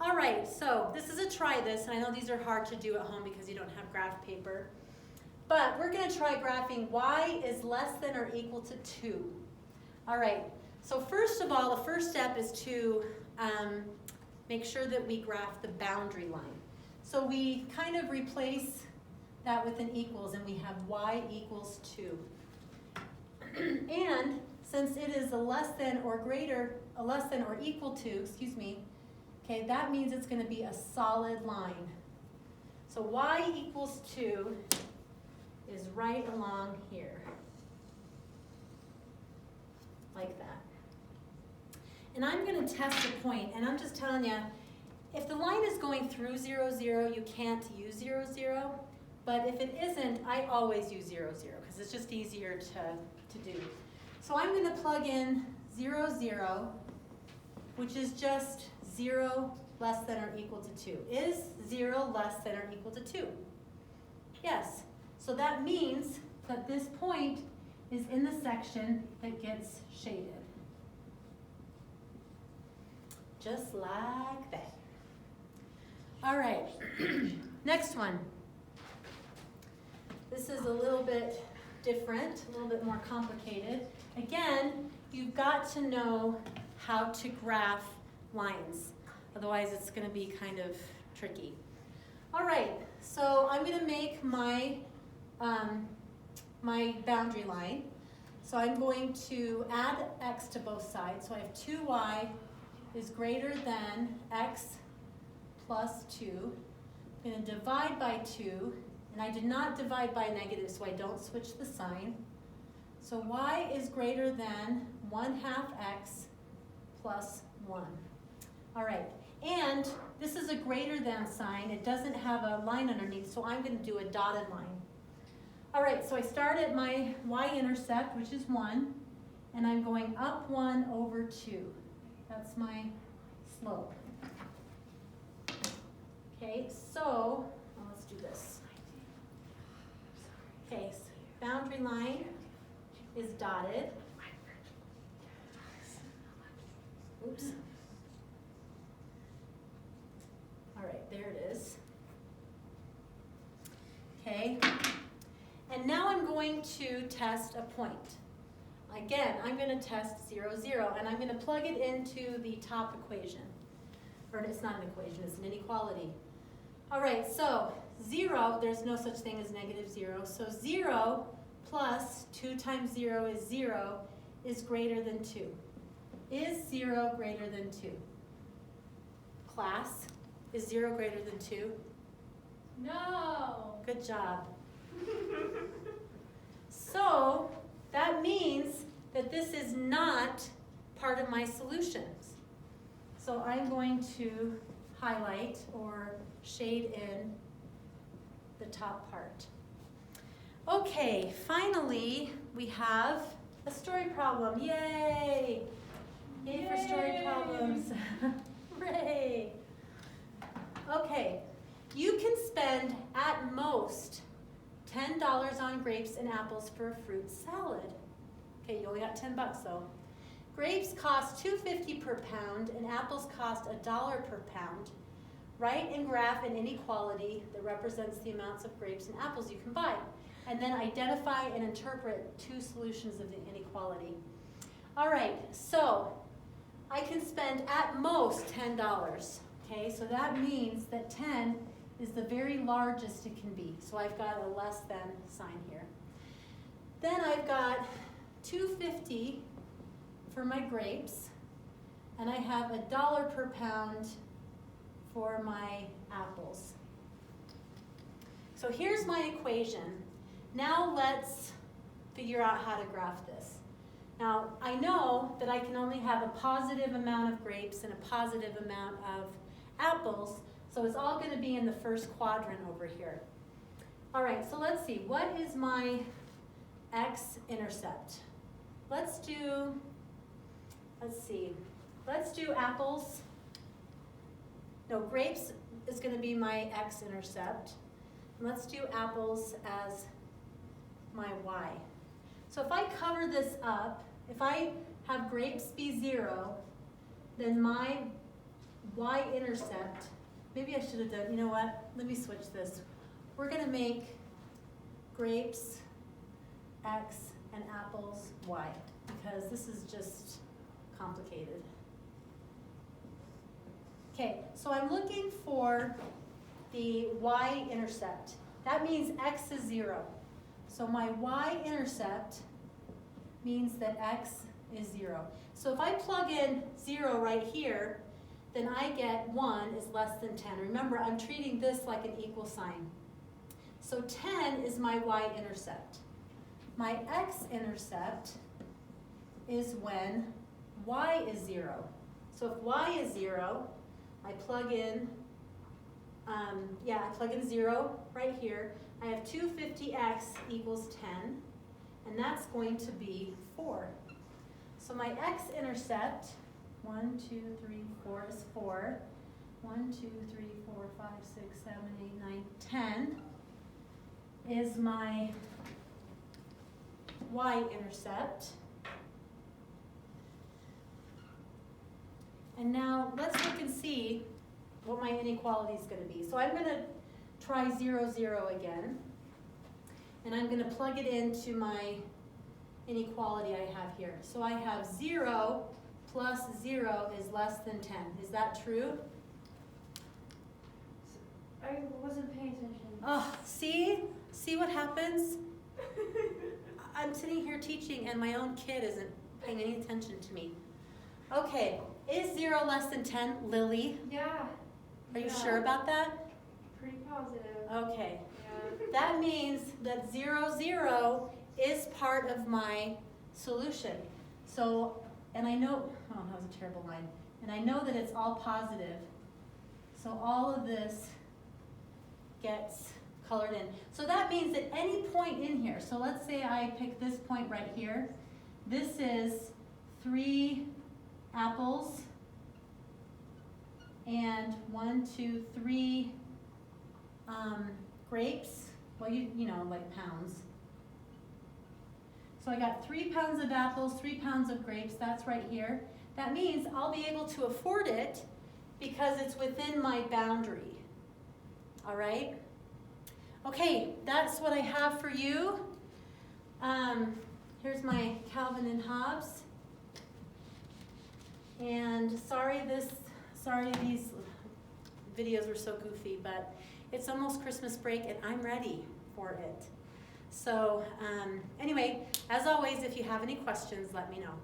All right, so this is a try this, and I know these are hard to do at home because you don't have graph paper. But we're going to try graphing y is less than or equal to 2. All right, so first of all, the first step is to make sure that we graph the boundary line. So we kind of replace that with an equals, and we have y equals 2. And since it is a less than or equal to, okay, that means it's going to be a solid line. So y equals 2 is right along here, like that. And I'm going to test a point, and I'm just telling you, if the line is going through 0, 0, you can't use 0, 0. But if it isn't, I always use 0, 0, because it's just easier to do. So I'm going to plug in 0, 0, which is just 0 less than or equal to 2. Is 0 less than or equal to 2? Yes. So that means that this point is in the section that gets shaded. Just like that. All right, next one. This is a little bit different, a little bit more complicated. Again, you've got to know how to graph lines. Otherwise, it's going to be kind of tricky. All right, so I'm going to make my boundary line. So I'm going to add x to both sides. So I have 2y is greater than x plus 2. I'm going to divide by 2. And I did not divide by negative, so I don't switch the sign. So y is greater than 1/2 x plus 1. All right, and this is a greater than sign. It doesn't have a line underneath, so I'm going to do a dotted line. All right, so I start at my y-intercept, which is 1, and I'm going up 1 over 2. That's my slope. Okay, so let's do this. Okay, so boundary line is dotted. Oops. All right, there it is. Okay, and now I'm going to test a point. Again, I'm going to test 0, 0, and I'm going to plug it into the top equation. Or it's not an equation, it's an inequality. All right, so 0, there's no such thing as negative 0. So 0 plus 2 times 0 is 0 is greater than 2. Is 0 greater than 2? Class, is 0 greater than 2? No. Good job. So that means that this is not part of my solutions. So I'm going to highlight or shade in the top part. Okay, finally we have a story problem. Yay! Yay for story problems. Hooray! Okay, you can spend at most $10 on grapes and apples for a fruit salad. Okay, you only got 10 bucks though. Grapes cost $2.50 per pound and apples cost $1 per pound. Write and graph an inequality that represents the amounts of grapes and apples you can buy. And then identify and interpret 2 solutions of the inequality. All right, so I can spend at most $10. Okay, so that means that 10 is the very largest it can be. So I've got a less than sign here. Then I've got $2.50 for my grapes, and I have $1 per pound for my apples. So here's my equation. Now let's figure out how to graph this. Now I know that I can only have a positive amount of grapes and a positive amount of apples, so it's all going to be in the first quadrant over here. All right, so let's see. What is my x-intercept? Let's do apples. No, grapes is going to be my x-intercept. Let's do apples as my y. So if I cover this up, if I have grapes be 0, then my y-intercept, maybe I should have done, you know what, let me switch this. We're gonna make grapes x and apples y, because this is just complicated. Okay, so I'm looking for the y-intercept. That means x is 0. So my y-intercept means that x is 0. So if I plug in 0 right here, then I get 1 is less than 10. Remember, I'm treating this like an equal sign. So 10 is my y-intercept. My x-intercept is when y is 0. So if y is 0, I plug in, I plug in 0 right here. I have 250x equals 10, and that's going to be 4. So my x-intercept, 1, 2, 3, 4 is 4. 1, 2, 3, 4, 5, 6, 7, 8, 9, 10 is my y-intercept. And now let's look and see what my inequality is going to be. So I'm going to try 0, 0 again. And I'm going to plug it into my inequality I have here. So I have 0 plus 0 is less than 10. Is that true? I wasn't paying attention. Oh, see? See what happens? I'm sitting here teaching and my own kid isn't paying any attention to me. Okay, is 0 less than 10, Lily? Yeah. Are you sure about that? Pretty positive. Okay. Yeah. That means that 0, 0 is part of my solution. So, and I know, oh, that was a terrible line. And I know that it's all positive. So all of this gets colored in. So that means that any point in here, so let's say I pick this point right here. This is 3 apples and 1, 2, 3 grapes. Well, you know, like pounds. So I got 3 pounds of apples, 3 pounds of grapes, that's right here. That means I'll be able to afford it because it's within my boundary. All right? Okay, that's what I have for you. Here's my Calvin and Hobbes. And sorry these videos were so goofy, but it's almost Christmas break and I'm ready for it. So anyway, as always, if you have any questions, let me know.